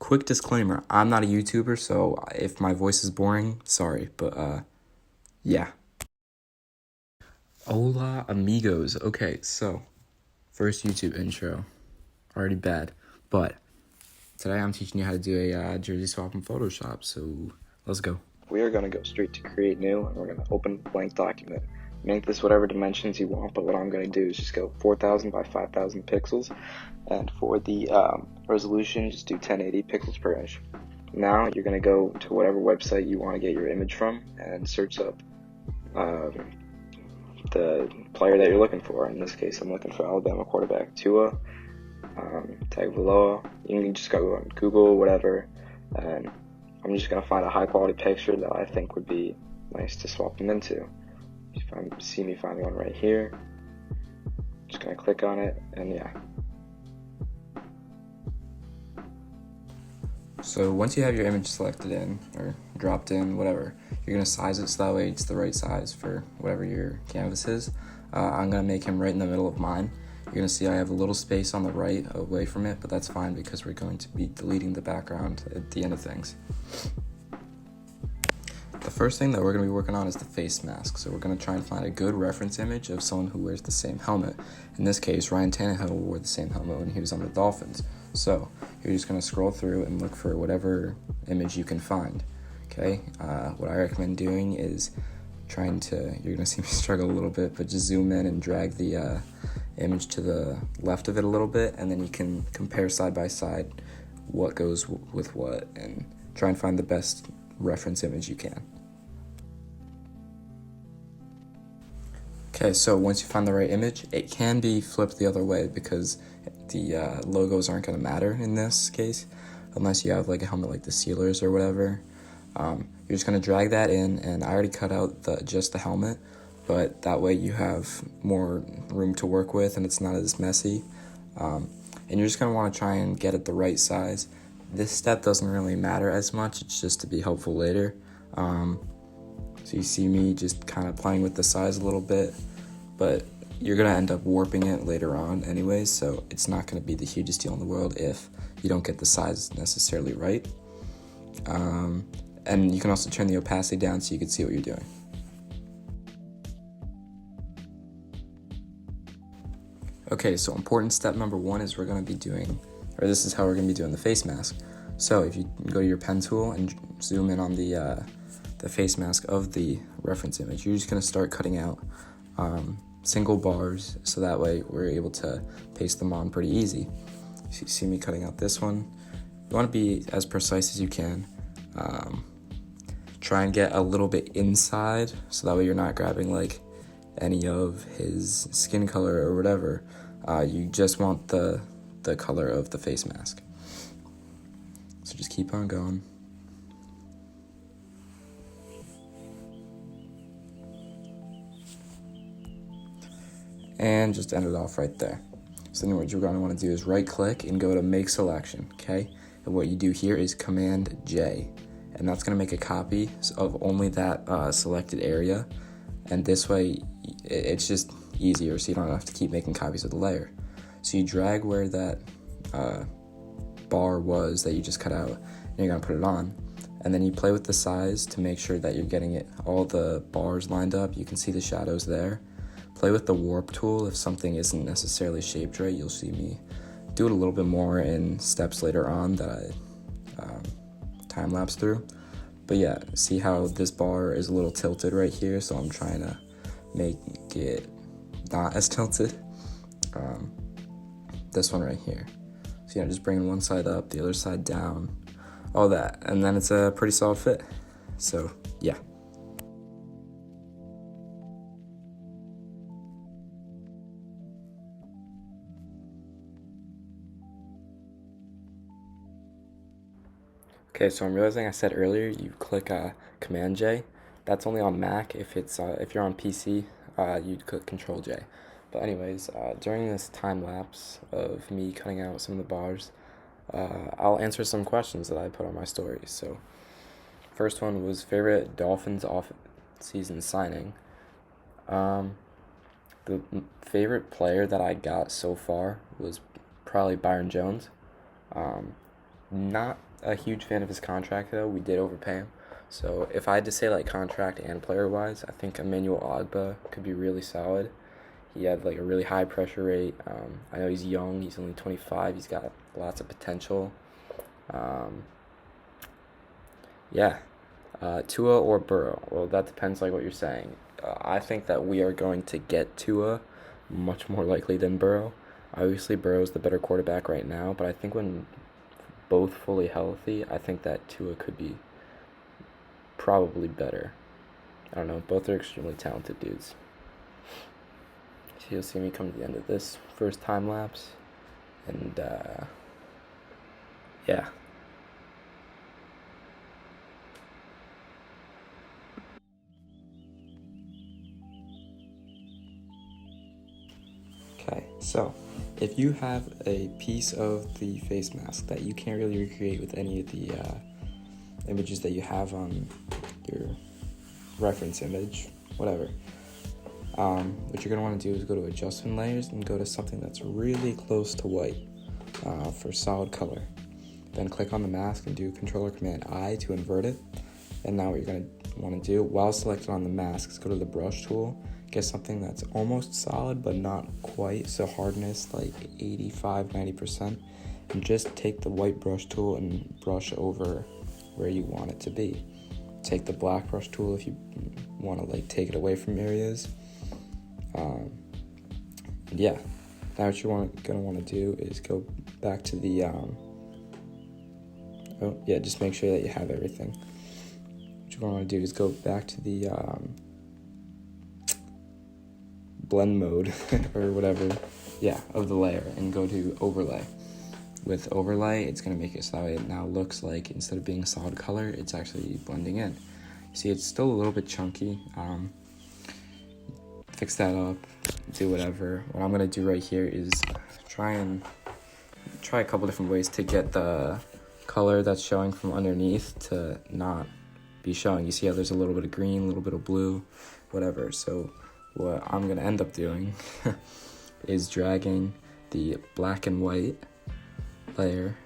quick disclaimer, I'm not a YouTuber, so if my voice is boring, sorry, but yeah. Hola amigos. Okay, so first YouTube intro, already bad, but today I'm teaching you how to do a jersey swap in Photoshop, so let's go. We are going to go straight to create new, and we're going to open a blank document. Make this whatever dimensions you want, but what I'm going to do is just go 4,000 by 5,000 pixels, and for the resolution, just do 1080 pixels per inch. Now you're going to go to whatever website you want to get your image from and search up the player that you're looking for. In this case, I'm looking for Alabama quarterback Tua, Tagovailoa. You can just go on Google, whatever, and I'm just going to find a high quality picture that I think would be nice to swap them into. See me finding one right here. Just going to click on it, and yeah. So once you have your image selected in, or dropped in, whatever, you're going to size it so that way it's the right size for whatever your canvas is. I'm going to make him right in the middle of mine. You're going to see I have a little space on the right away from it, but that's fine because we're going to be deleting the background at the end of things. The first thing that we're going to be working on is the face mask. So we're going to try and find a good reference image of someone who wears the same helmet. In this case, Ryan Tannehill wore the same helmet when he was on the Dolphins. So you're just going to scroll through and look for whatever image you can find. Okay, what I recommend doing is you're going to see me struggle a little bit, but just zoom in and drag the image to the left of it a little bit, and then you can compare side by side what goes with what and try and find the best reference image you can. Okay, so once you find the right image, it can be flipped the other way because the logos aren't going to matter in this case, unless you have like a helmet like the Steelers or whatever. You're just going to drag that in, and I already cut out just the helmet, but that way you have more room to work with and it's not as messy. And you're just going to want to try and get it the right size. This step doesn't really matter as much, it's just to be helpful later. So you see me just kind of playing with the size a little bit, but you're going to end up warping it later on anyways, so it's not going to be the hugest deal in the world if you don't get the size necessarily right. And you can also turn the opacity down so you can see what you're doing. Okay, so important step number one is this is how we're going to be doing the face mask. So if you go to your pen tool and zoom in on the face mask of the reference image, you're just going to start cutting out single bars so that way we're able to paste them on pretty easy. So you see me cutting out this one. You want to be as precise as you can. Try and get a little bit inside so that way you're not grabbing like any of his skin color or whatever. You just want the color of the face mask. So just keep on going. And just end it off right there. So then what you're going to want to do is right click and go to make selection, okay? And what you do here is Command J, and that's going to make a copy of only that selected area. And this way it's just easier, so you don't have to keep making copies of the layer. So you drag where that bar was that you just cut out, and you're going to put it on. And then you play with the size to make sure that you're getting all the bars lined up. You can see the shadows there. Play with the warp tool. If something isn't necessarily shaped right, you'll see me do it a little bit more in steps later on that I time-lapse through. But yeah, see how this bar is a little tilted right here, so I'm trying to make it not as tilted. This one right here. So just bringing one side up, the other side down, all that, and then it's a pretty solid fit. So yeah. Okay, so I'm realizing I said earlier you click Command J. That's only on Mac. If you're on PC, you'd click Control J. But anyways, during this time lapse of me cutting out some of the bars, I'll answer some questions that I put on my stories. So first one was favorite Dolphins off-season signing. The favorite player that I got so far was probably Byron Jones. Not a huge fan of his contract, though. We did overpay him. So if I had to say, like, contract and player-wise, I think Emmanuel Ogbah could be really solid. He had, like, a really high pressure rate. I know he's young. He's only 25. He's got lots of potential. Yeah. Tua or Burrow? Well, that depends, like, what you're saying. I think that we are going to get Tua much more likely than Burrow. Obviously, Burrow's the better quarterback right now, but I think when both fully healthy, I think that Tua could be probably better. I don't know. Both are extremely talented dudes. So you'll see me come to the end of this first time lapse. And, yeah. Okay, so if you have a piece of the face mask that you can't really recreate with any of the images that you have on your reference image, whatever, what you're going to want to do is go to adjustment layers and go to something that's really close to white for solid color. Then click on the mask and do Control or Command I to invert it. And now what you're going to want to do while selected on the mask is go to the brush tool, get something that's almost solid but not quite, so hardness like 85-90%, and just take the white brush tool and brush over where you want it to be. Take the black brush tool if you want to like take it away from areas. Yeah, now what you're gonna want to do is go back to the just make sure that you have everything. What you're gonna want to do is go back to the blend mode or whatever, of the layer, and go to overlay. With overlay, it's going to make it so that it now looks like instead of being a solid color, it's actually blending in. See, it's still a little bit chunky. Fix that up, do whatever. What I'm going to do right here is try a couple different ways to get the color that's showing from underneath to not be showing. You see how there's a little bit of green, a little bit of blue, whatever. So what I'm going to end up doing is dragging the black and white layer.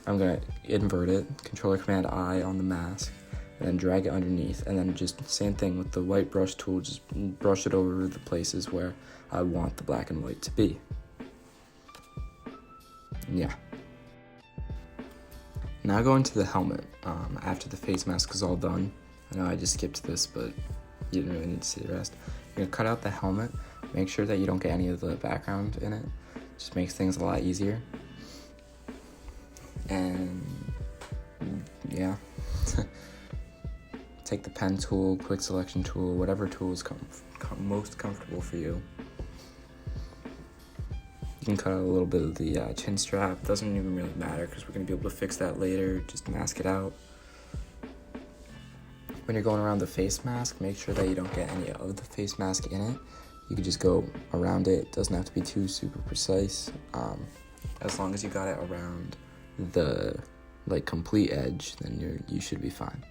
I'm going to invert it, Control or Command I on the mask, and then drag it underneath, and then just same thing with the white brush tool, just brush it over the places where I want the black and white to be. Yeah. Now going to the helmet, after the face mask is all done. I know I just skipped this, but you didn't really need to see the rest. You're going to cut out the helmet, make sure that you don't get any of the background in it, just makes things a lot easier. And yeah, take the pen tool, quick selection tool, whatever tool is most comfortable for you. You can cut out a little bit of the chin strap, doesn't even really matter because we're going to be able to fix that later, just mask it out. When you're going around the face mask, make sure that you don't get any of the face mask in it. You can just go around it, doesn't have to be too super precise, as long as you got it around the complete edge, then you should be fine.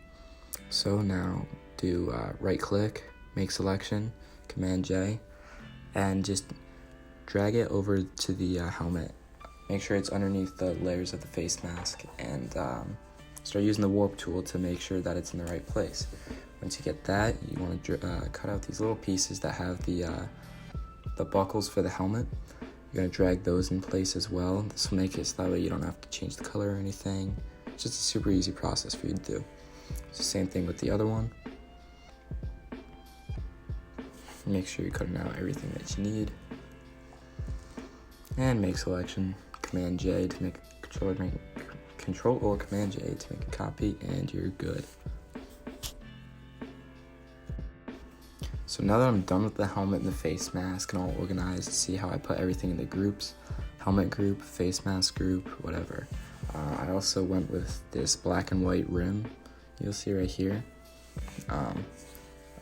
So now do right click, make selection, Command J, and just drag it over to the helmet. Make sure it's underneath the layers of the face mask, and start using the warp tool to make sure that it's in the right place. Once you get that, you want to cut out these little pieces that have the buckles for the helmet. You're going to drag those in place as well. This will make it so that way you don't have to change the color or anything. It's just a super easy process for you to do. It's the same thing with the other one. Make sure you're cutting out everything that you need. And make selection, Command J to make Control or Command J to make a copy, and you're good. So now that I'm done with the helmet and the face mask and all organized, see how I put everything in the groups, helmet group, face mask group, whatever. I also went with this black and white rim, you'll see right here,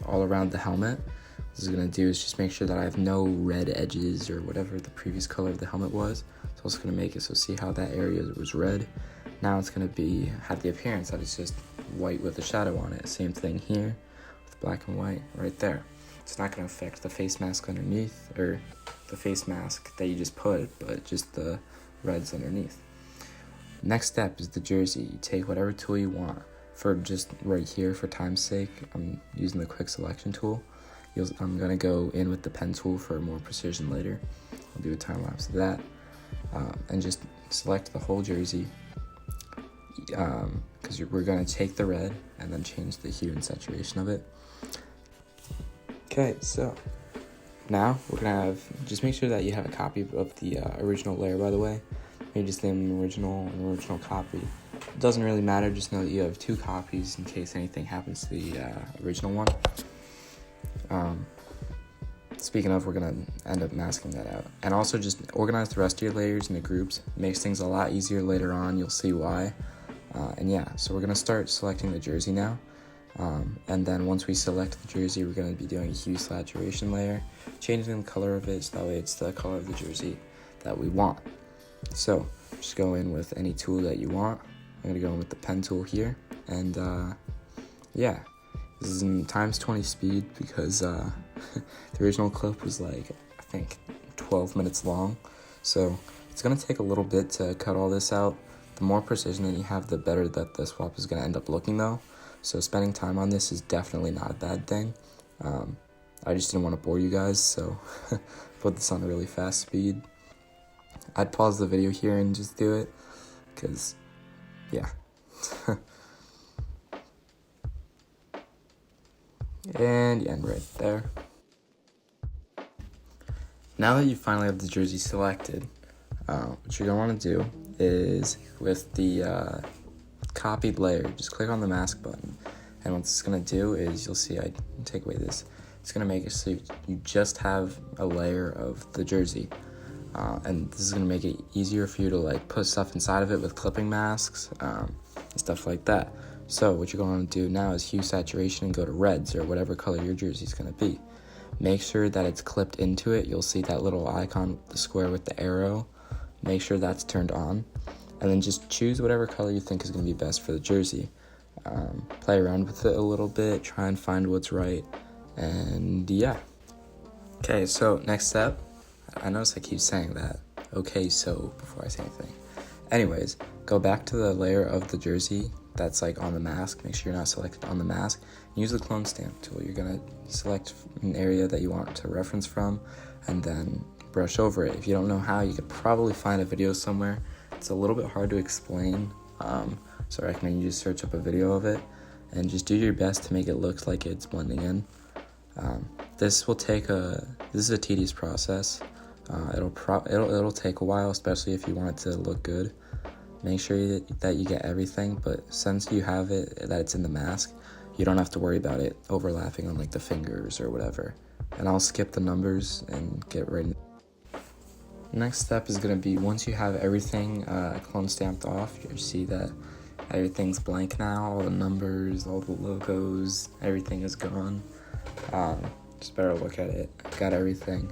all around the helmet. What this is going to do is just make sure that I have no red edges or whatever the previous color of the helmet was. It's also going to make it so see how that area was red. Now it's going to have the appearance that it's just white with a shadow on it. Same thing here with black and white right there. It's not going to affect the face mask underneath, or the face mask that you just put, but just the reds underneath. Next step is the jersey. You take whatever tool you want. For just right here, for time's sake, I'm using the quick selection tool. I'm going to go in with the pen tool for more precision later. I'll do a time lapse of that. And just select the whole jersey, because we're going to take the red and then change the hue and saturation of it. Okay, so now we're going to have, just make sure that you have a copy of the original layer, by the way. Maybe just name them original copy. It doesn't really matter, just know that you have 2 copies in case anything happens to the original one. Speaking of, we're going to end up masking that out. And also just organize the rest of your layers into groups. It makes things a lot easier later on, you'll see why. And yeah, so we're going to start selecting the jersey now. And then once we select the jersey, we're going to be doing a hue saturation layer, changing the color of it so that way it's the color of the jersey that we want. So just go in with any tool that you want. I'm going to go in with the pen tool here. And yeah, this is in times 20 speed because the original clip was like, I think, 12 minutes long. So it's going to take a little bit to cut all this out. The more precision that you have, the better that the swap is going to end up looking though. So spending time on this is definitely not a bad thing. I just didn't want to bore you guys, so put this on a really fast speed. I'd pause the video here and just do it, because, yeah. And end right there. Now that you finally have the jersey selected, what you're going to want to do is, with the copied layer, just click on the mask button. And what it's going to do is, you'll see I take away this. It's going to make it so you just have a layer of the jersey. And this is going to make it easier for you to like put stuff inside of it with clipping masks and stuff like that. So what you're going to do now is hue saturation and go to reds or whatever color your jersey is going to be. Make sure that it's clipped into it. You'll see that little icon, the square with the arrow. Make sure that's turned on. And then just choose whatever color you think is going to be best for the jersey. Play around with it a little bit, try and find what's right, and yeah. Okay, so next step, I notice I keep saying that, okay, so, before I say anything. Anyways, go back to the layer of the jersey that's like on the mask. Make sure you're not selected on the mask. Use the clone stamp tool. You're going to select an area that you want to reference from, and then brush over it. If you don't know how, you could probably find a video somewhere. It's a little bit hard to explain, so I recommend you just search up a video of it and just do your best to make it look like it's blending in. This is a tedious process. It'll take a while, especially if you want it to look good. Make sure that you get everything, but since you have it, that it's in the mask, you don't have to worry about it overlapping on like the fingers or whatever. And I'll skip the numbers and get right into it. Next step is going to be, once you have everything clone stamped off, you see that everything's blank now, all the numbers, all the logos, everything is gone. Just better look at it. Got everything.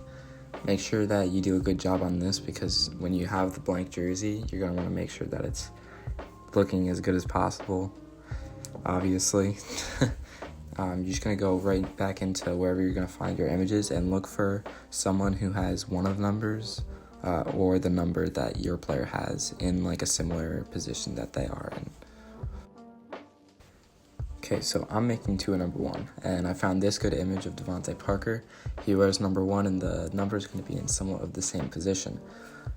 Make sure that you do a good job on this, because when you have the blank jersey, you're going to want to make sure that it's looking as good as possible, obviously. You're just going to go right back into wherever you're going to find your images and look for someone who has one of the numbers or the number that your player has in like a similar position that they are in. Okay, so I'm making Tua number 1, and I found this good image of Devontae Parker. He wears number 1, and the number is going to be in somewhat of the same position.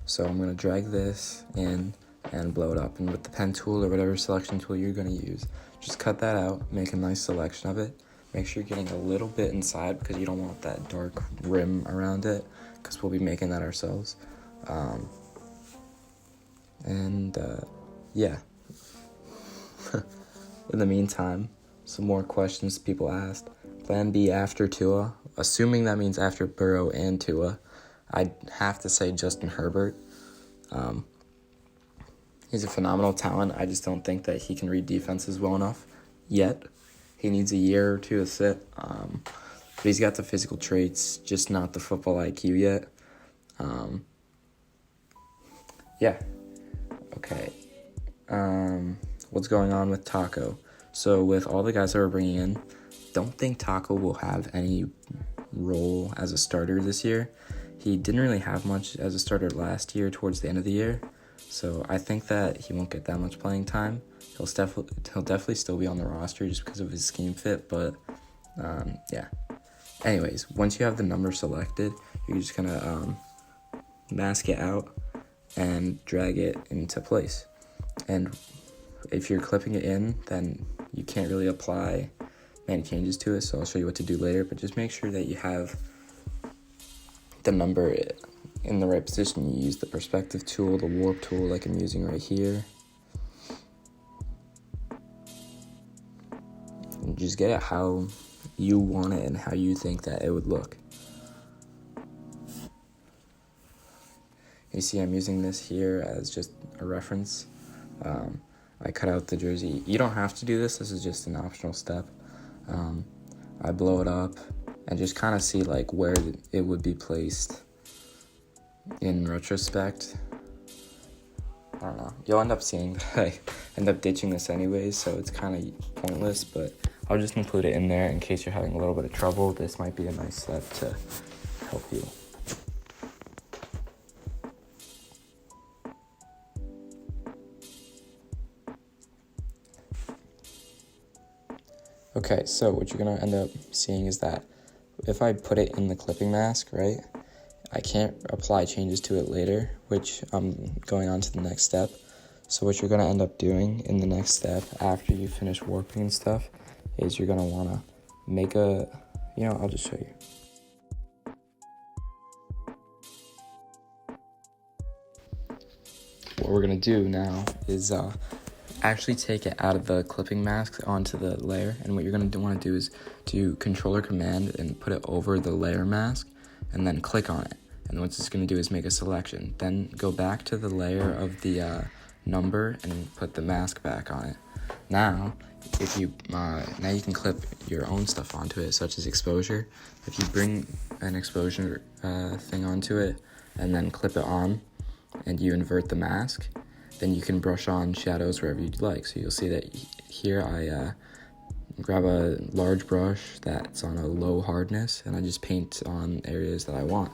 So I'm going to drag this in and blow it up, and with the pen tool or whatever selection tool you're going to use, just cut that out, make a nice selection of it. Make sure you're getting a little bit inside, because you don't want that dark rim around it, because we'll be making that ourselves. Yeah. In the meantime, some more questions people asked. Plan B after Tua, assuming that means after Burrow and Tua, I'd have to say Justin Herbert. He's a phenomenal talent. I just don't think that he can read defenses well enough yet. He needs a year or two to sit. But he's got the physical traits, just not the football IQ yet. Yeah. Okay. What's going on with Taco? So with all the guys that we're bringing in, don't think Taco will have any role as a starter this year. He didn't really have much as a starter last year towards the end of the year, So I think that he won't get that much playing time. He'll definitely still be on the roster just because of his scheme fit, but yeah. Anyways, once you have the number selected, you're just gonna mask it out and drag it into place. And if you're clipping it in, then you can't really apply many changes to it, so I'll show you what to do later, but just make sure that you have the number in the right position. You use the perspective tool, the warp tool like I'm using right here. And just get it how you want it and how you think that it would look. You see I'm using this here as just a reference. I cut out the jersey. You don't have to do this is just an optional step. I blow it up and just kind of see like where it would be placed in retrospect. I don't know. You'll end up seeing that I end up ditching this anyways, so it's kind of pointless, but I'll just include it in there in case you're having a little bit of trouble. This might be a nice step to help you. Okay, so what you're going to end up seeing is that if I put it in the clipping mask, right, I can't apply changes to it later, which I'm going on to the next step. So what you're going to end up doing in the next step after you finish warping and stuff is you're going to want to make I'll just show you. What we're going to do now is actually take it out of the clipping mask onto the layer, and what you're going to want to do is do Control or Command and put it over the layer mask and then click on it. And what it's going to do is make a selection. Then go back to the layer of the number and put the mask back on it. Now you can clip your own stuff onto it, such as exposure. If you bring an exposure thing onto it and then clip it on and you invert the mask, then you can brush on shadows wherever you'd like. So you'll see that here I grab a large brush that's on a low hardness and I just paint on areas that I want.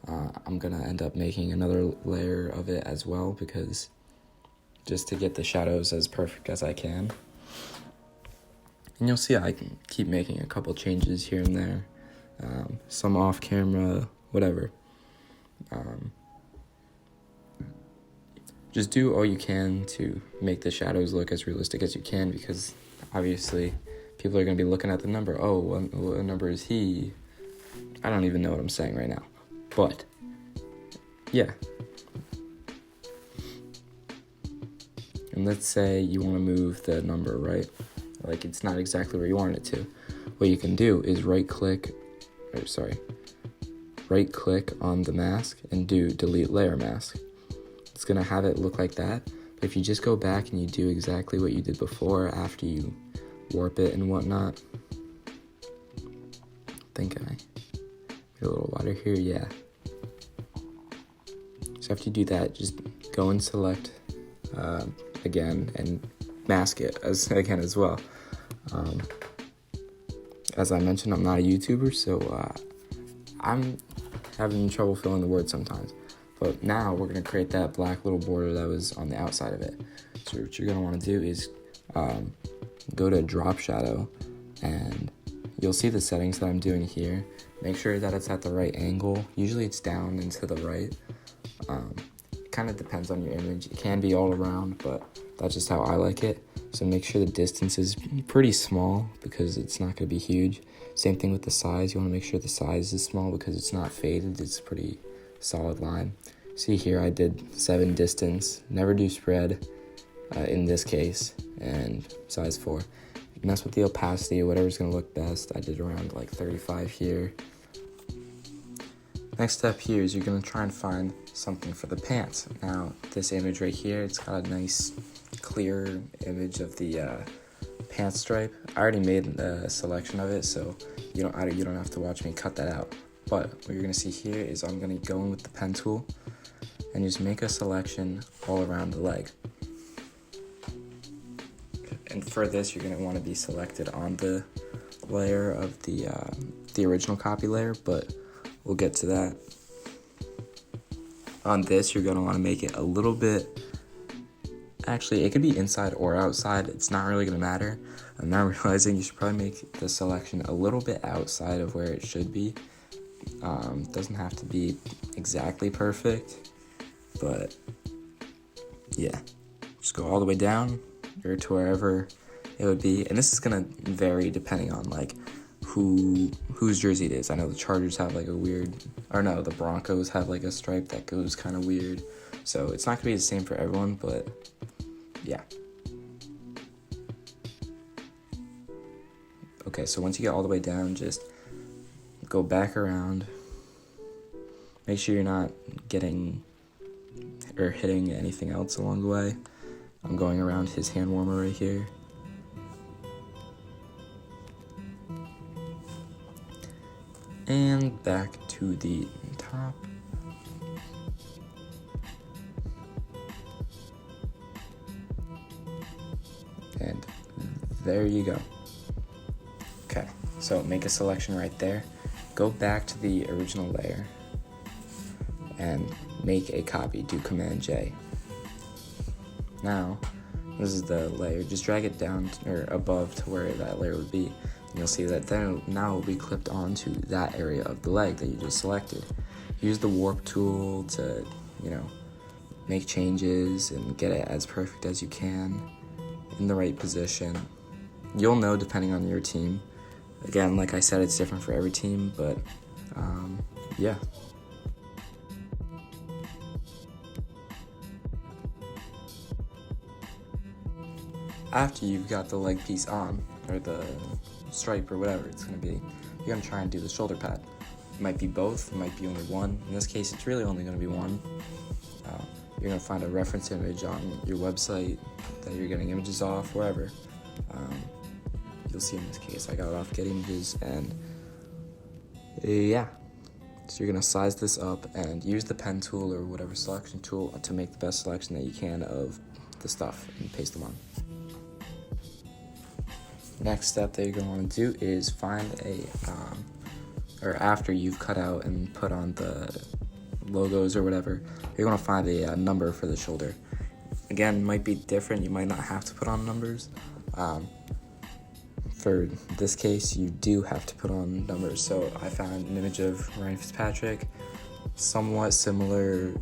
I'm gonna end up making another layer of it as well, because just to get the shadows as perfect as I can. And you'll see I can keep making a couple changes here and there, some off camera, whatever. Just do all you can to make the shadows look as realistic as you can, because obviously people are going to be looking at the number. Oh, what number is he? I don't even know what I'm saying right now. But, yeah. And let's say you want to move the number, right? Like it's not exactly where you want it to. What you can do is right click on the mask and do Delete Layer Mask. It's going to have it look like that. But if you just go back and you do exactly what you did before after you warp it and whatnot. I think I get a little wider here, yeah. So after you do that, just go and select again and mask it again as well. As I mentioned, I'm not a YouTuber, so I'm having trouble filling the words sometimes. But now we're going to create that black little border that was on the outside of it. So what you're going to want to do is go to Drop Shadow, and you'll see the settings that I'm doing here. Make sure that it's at the right angle. Usually it's down and to the right. It kind of depends on your image. It can be all around, but that's just how I like it. So make sure the distance is pretty small because it's not going to be huge. Same thing with the size. You want to make sure the size is small because it's not faded. It's a pretty solid line. See here, I did 7 distance. Never do spread in this case, and size 4. Mess with the opacity, whatever's going to look best. I did around like 35 here. Next step here is you're going to try and find something for the pants. Now, this image right here, it's got a nice clear image of the pants stripe. I already made a selection of it, so you don't have to watch me cut that out. But what you're going to see here is I'm going to go in with the pen tool and just make a selection all around the leg. And for this, you're going to want to be selected on the layer of the original copy layer, but we'll get to that. On this, you're going to want to make it a little bit, actually, it could be inside or outside. It's not really going to matter. I'm now realizing you should probably make the selection a little bit outside of where it should be. Doesn't have to be exactly perfect, but yeah, just go all the way down or to wherever it would be. And this is going to vary depending on like whose jersey it is. I know the Chargers have like the Broncos have like a stripe that goes kind of weird. So it's not going to be the same for everyone, but yeah. Okay, so once you get all the way down, just go back around. Make sure you're not getting or hitting anything else along the way. I'm going around his hand warmer right here. And back to the top. And there you go. Okay, so make a selection right there. Go back to the original layer and make a copy. Do Command J. Now, this is the layer. Just drag it down or above to where that layer would be. And you'll see that then now it will be clipped onto that area of the leg that you just selected. Use the warp tool to, make changes and get it as perfect as you can in the right position. You'll know depending on your team. Again, like I said, it's different for every team, but yeah. After you've got the leg piece on, or the stripe or whatever it's going to be, you're going to try and do the shoulder pad. It might be both, it might be only one. In this case, it's really only going to be one. You're going to find a reference image on your website that you're getting images off, wherever. You'll see in this case, I got it off Get Images, and yeah. So you're going to size this up and use the pen tool or whatever selection tool to make the best selection that you can of the stuff and paste them on. Next step that you're going to want to do is find or after you've cut out and put on the logos or whatever, you're going to find a number for the shoulder. Again, it might be different. You might not have to put on numbers. For this case, you do have to put on numbers. So I found an image of Ryan Fitzpatrick, somewhat similar.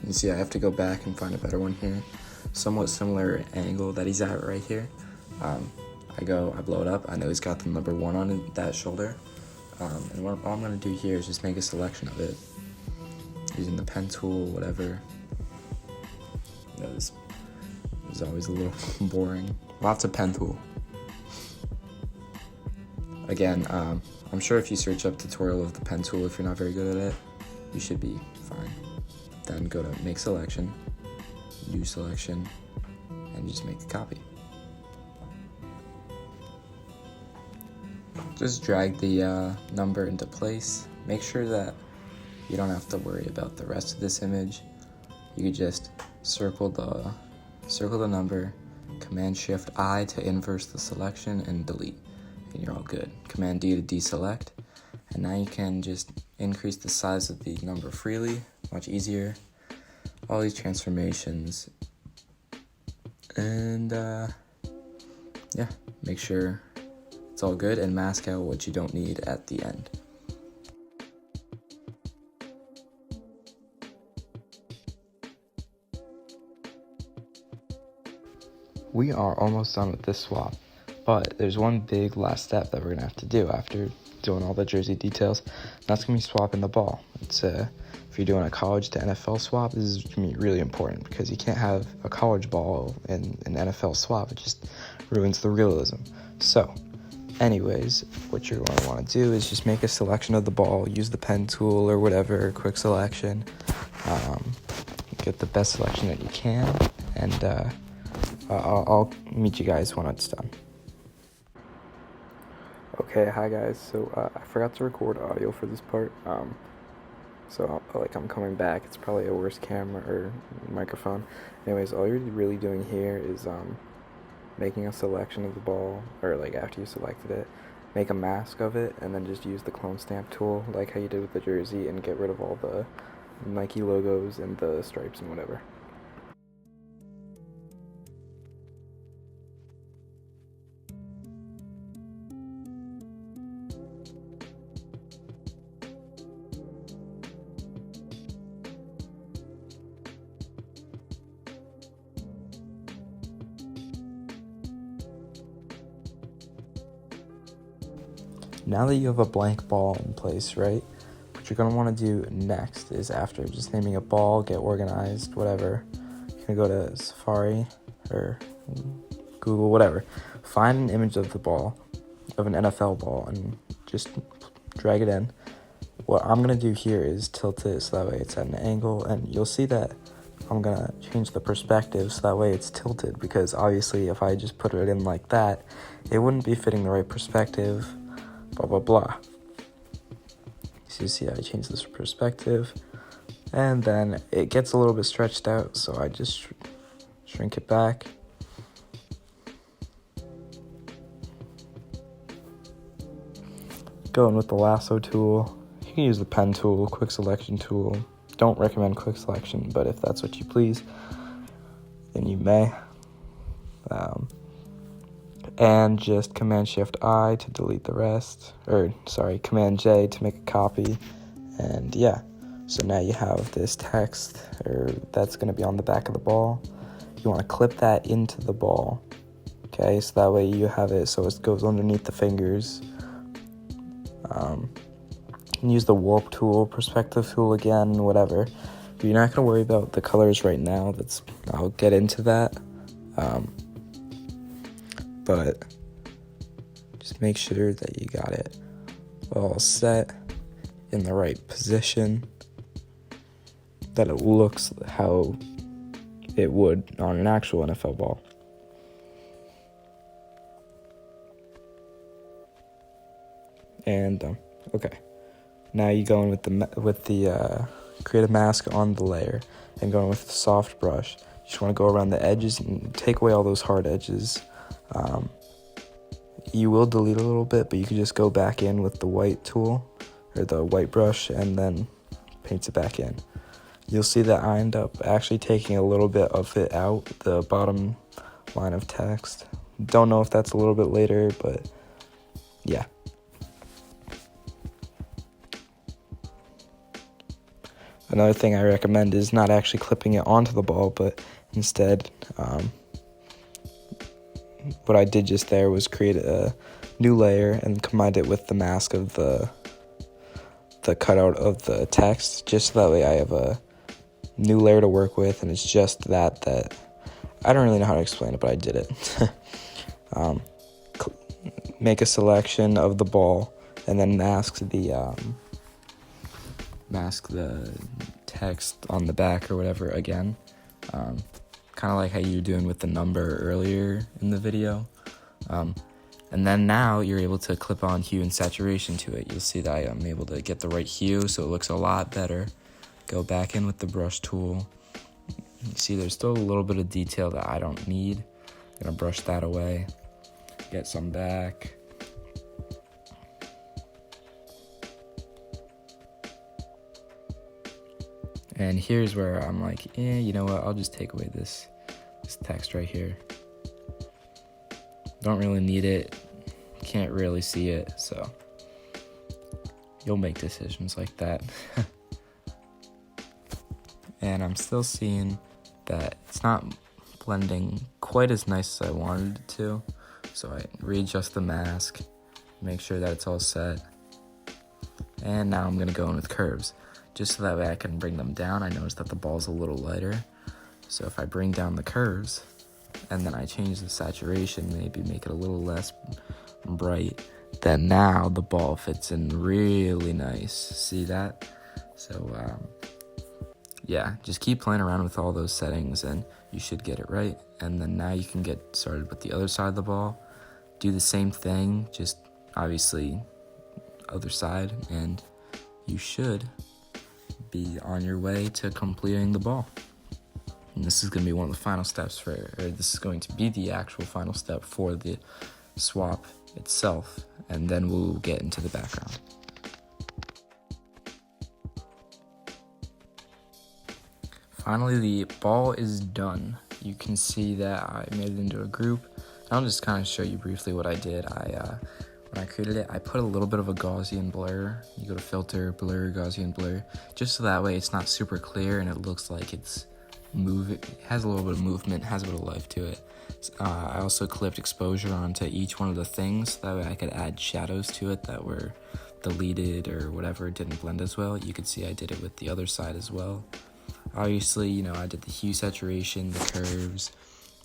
You see, I have to go back and find a better one here. Somewhat similar angle that he's at right here. I blow it up. I know he's got the number 1 on that shoulder. And all I'm going to do here is just make a selection of it using the pen tool, whatever. This is always a little boring. Lots of pen tool. Again, I'm sure if you search up tutorial of the pen tool, if you're not very good at it, you should be fine. Then go to make selection, new selection, and just make the copy. Just drag the number into place. Make sure that you don't have to worry about the rest of this image. You could just circle the number, Command-Shift-I to inverse the selection, and delete. And you're all good. Command-D to deselect. And now you can just increase the size of the number freely, much easier. All these transformations. And yeah, make sure it's all good and mask out what you don't need at the end. We are almost done with this swap, but there's one big last step that we're going to have to do after doing all the jersey details. And that's going to be swapping the ball. It's if you're doing a college to NFL swap, this is going to be really important because you can't have a college ball in an NFL swap. It just ruins the realism. So, anyways, what you're going to want to do is just make a selection of the ball, use the pen tool or whatever, quick selection, get the best selection that you can, and I'll meet you guys when it's done. Okay, hi guys. So I forgot to record audio for this part. So I'm coming back. It's probably a worse camera or microphone. Anyways, all you're really doing here is making a selection of the ball, or after you selected it, make a mask of it, and then just use the clone stamp tool like how you did with the jersey and get rid of all the Nike logos and the stripes and whatever. Now that you have a blank ball in place, right, what you're going to want to do next is, after just naming a ball, get organized, whatever, you're going to go to Safari or Google, whatever, find an image of the ball, of an NFL ball, and just drag it in. What I'm going to do here is tilt it so that way it's at an angle, and you'll see that I'm going to change the perspective so that way it's tilted, because obviously if I just put it in like that, it wouldn't be fitting the right perspective, blah, blah, blah. So you see I change this perspective, and then it gets a little bit stretched out, so I just shrink it back. Going with the lasso tool. You can use the pen tool, quick selection tool. Don't recommend quick selection, but if that's what you please, then you may. And just Command-Shift-I to delete the rest, Command-J to make a copy, and yeah. So now you have this text, that's going to be on the back of the ball. You want to clip that into the ball, okay, so that way you have it so it goes underneath the fingers. You can use the warp tool, perspective tool again, whatever. But you're not going to worry about the colors right now. I'll get into that. But just make sure that you got it all set in the right position, that it looks how it would on an actual NFL ball. And okay, now you go in with the create a mask on the layer, and going with the soft brush. You just want to go around the edges and take away all those hard edges. You will delete a little bit, but you can just go back in with the white tool or the white brush and then paint it back in. You'll see that I end up actually taking a little bit of it out, the bottom line of text. Don't know if that's a little bit later, but yeah. Another thing I recommend is not actually clipping it onto the ball, but instead, what I did just there was create a new layer and combine it with the mask of the cutout of the text, just so that way I have a new layer to work with, and it's just that I don't really know how to explain it, but I did it. Make a selection of the ball, and then mask the text on the back or whatever again. Kind of like how you were doing with the number earlier in the video. And then now you're able to clip on hue and saturation to it. You'll see that I am able to get the right hue, so it looks a lot better. Go back in with the brush tool. You see there's still a little bit of detail that I don't need. I'm gonna brush that away. Get some back. And here's where I'm like, you know what, I'll just take away this text right here. Don't really need it, can't really see it, so you'll make decisions like that. And I'm still seeing that it's not blending quite as nice as I wanted it to, so I readjust the mask, make sure that it's all set, and now I'm gonna go in with curves. Just so that way I can bring them down. I noticed that the ball's a little lighter. So if I bring down the curves, and then I change the saturation, maybe make it a little less bright, then now the ball fits in really nice. See that? So, yeah, just keep playing around with all those settings, and you should get it right. And then now you can get started with the other side of the ball. Do the same thing, just obviously other side, and you should be on your way to completing the ball. And this is going to be one of the final steps this is going to be the actual final step for the swap itself, and then we'll get into the background. Finally, the ball is done. You can see that I made it into a group. I'll just kind of show you briefly what I did. When I created it, I put a little bit of a Gaussian blur. You go to Filter, Blur, Gaussian blur, just so that way it's not super clear and it looks like it's moving. It has a little bit of movement, has a bit of life to it. I also clipped exposure onto each one of the things. That way I could add shadows to it that were deleted or whatever, didn't blend as well. You could see I did it with the other side as well. Obviously, I did the hue saturation, the curves.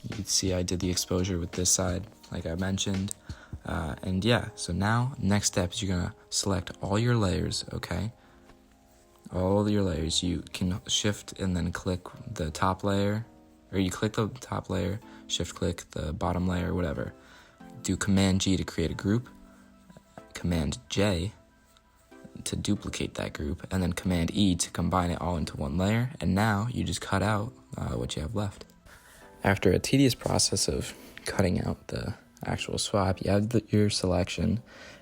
You can see I did the exposure with this side, like I mentioned. And yeah, so now, next step is you're going to select all your layers, okay? All your layers. You can shift and then click the top layer, or you click the top layer, shift click the bottom layer, whatever. Do Command G to create a group, Command J to duplicate that group, and then Command E to combine it all into one layer. And now you just cut out what you have left. After a tedious process of cutting out the actual swap, you have your selection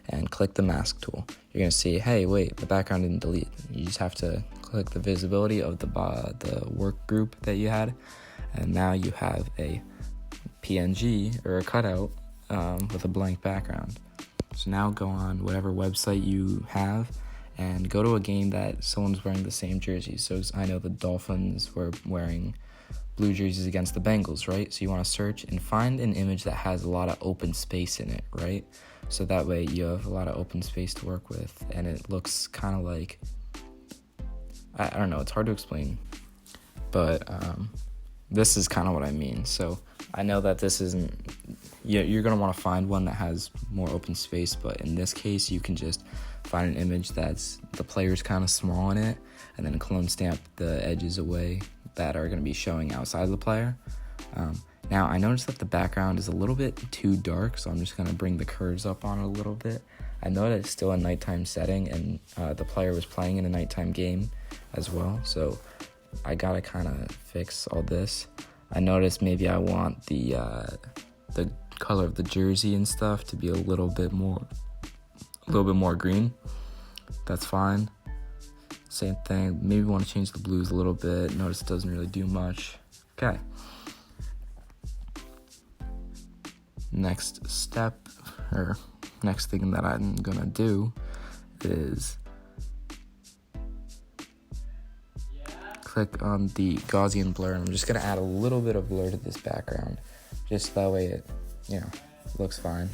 and click the mask tool. You're going to see, hey, wait, the background didn't delete. You just have to click the visibility of the work group that you had, and now you have a PNG or a cutout with a blank background. So now go on whatever website you have and go to a game that someone's wearing the same jersey. So I know the Dolphins were wearing blue jerseys against the Bengals, right? So you want to search and find an image that has a lot of open space in it, right? So that way you have a lot of open space to work with, and it looks kind of like, I don't know, it's hard to explain, but this is kind of what I mean. So I know that this isn't, you're going to want to find one that has more open space, but in this case, you can just find an image that's, the player's kind of small in it, and then clone stamp the edges away that are going to be showing outside the player. Now, I noticed that the background is a little bit too dark, so I'm just going to bring the curves up on it a little bit. I know that it's still a nighttime setting, and the player was playing in a nighttime game as well, so I got to kind of fix all this. I noticed maybe I want the color of the jersey and stuff to be a little bit more green. That's fine. Same thing, maybe want to change the blues a little bit. Notice it doesn't really do much. Okay. Next step, or next thing that I'm gonna do is click on the Gaussian blur, and I'm just gonna add a little bit of blur to this background, just that way it, looks fine.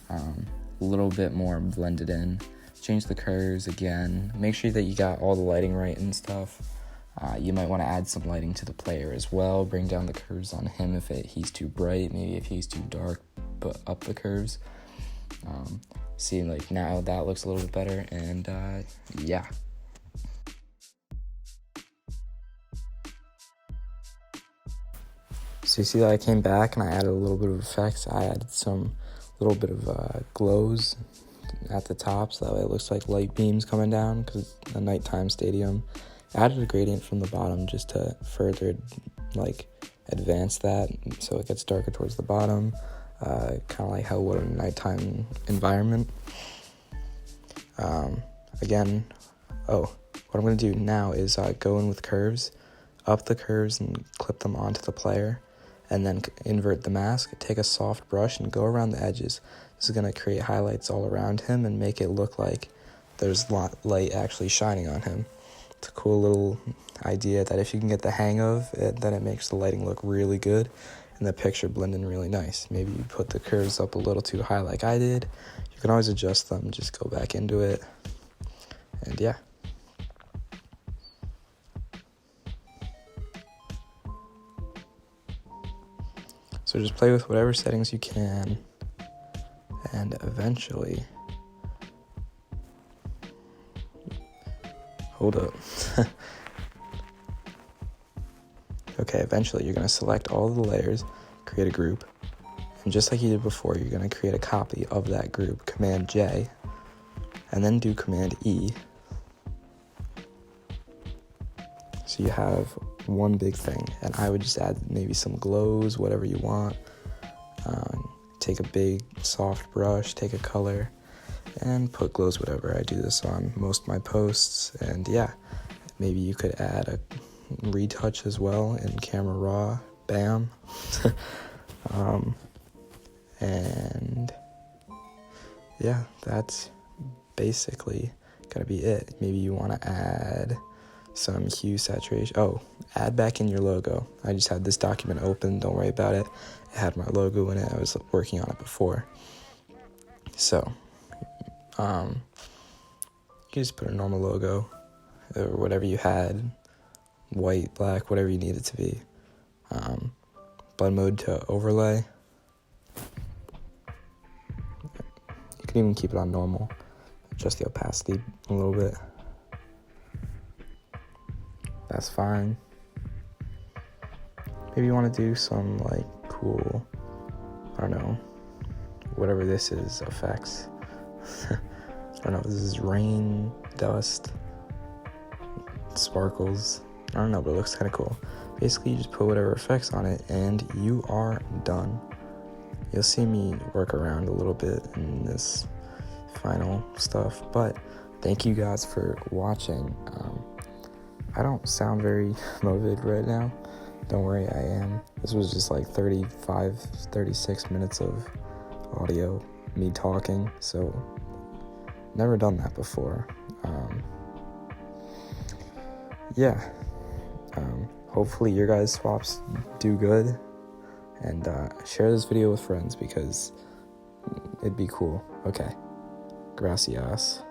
A little bit more blended in. Change the curves again. Make sure that you got all the lighting right and stuff. You might want to add some lighting to the player as well. Bring down the curves on him if he's too bright. Maybe if he's too dark, but up the curves. See, like now that looks a little bit better, and yeah. So you see that I came back and I added a little bit of effects. I added some little bit of glows at the top, so that way it looks like light beams coming down because it's a nighttime stadium. I added a gradient from the bottom just to further advance that so it gets darker towards the bottom, kind of like how it would in a nighttime environment. What I'm going to do now is go in with curves, up the curves and clip them onto the player, and then invert the mask, take a soft brush and go around the edges. This is going to create highlights all around him and make it look like there's light actually shining on him. It's a cool little idea that if you can get the hang of it, then it makes the lighting look really good and the picture blend in really nice. Maybe you put the curves up a little too high like I did. You can always adjust them, just go back into it, and yeah. So just play with whatever settings you can, and eventually, hold up. Okay, eventually you're going to select all the layers, create a group, and just like you did before, you're going to create a copy of that group, Command J, and then do Command E. So you have one big thing, and I would just add maybe some glows, whatever you want. take a big soft brush, take a color, and put glows whatever. I do this on most of my posts, and yeah, maybe you could add a retouch as well in Camera Raw. Bam. And yeah, that's basically gonna be it. Maybe you want to add some hue saturation. Oh, add back in your logo. I just had this document open, don't worry about it. It had my logo in it. I was working on it before. So you can just put a normal logo or whatever you had, white, black, whatever you need it to be. Blend mode to overlay. You can even keep it on normal. Adjust the opacity a little bit. That's fine. Maybe you want to do some like cool, I don't know, whatever this is, effects. I don't know, this is rain, dust, sparkles. I don't know, but it looks kind of cool. Basically, you just put whatever effects on it and you are done. You'll see me work around a little bit in this final stuff, but thank you guys for watching. I don't sound very motivated right now. Don't worry, I am. This was just like 36 minutes of audio, me talking, so never done that before. Hopefully your guys' swaps do good, and share this video with friends because it'd be cool. Okay, gracias.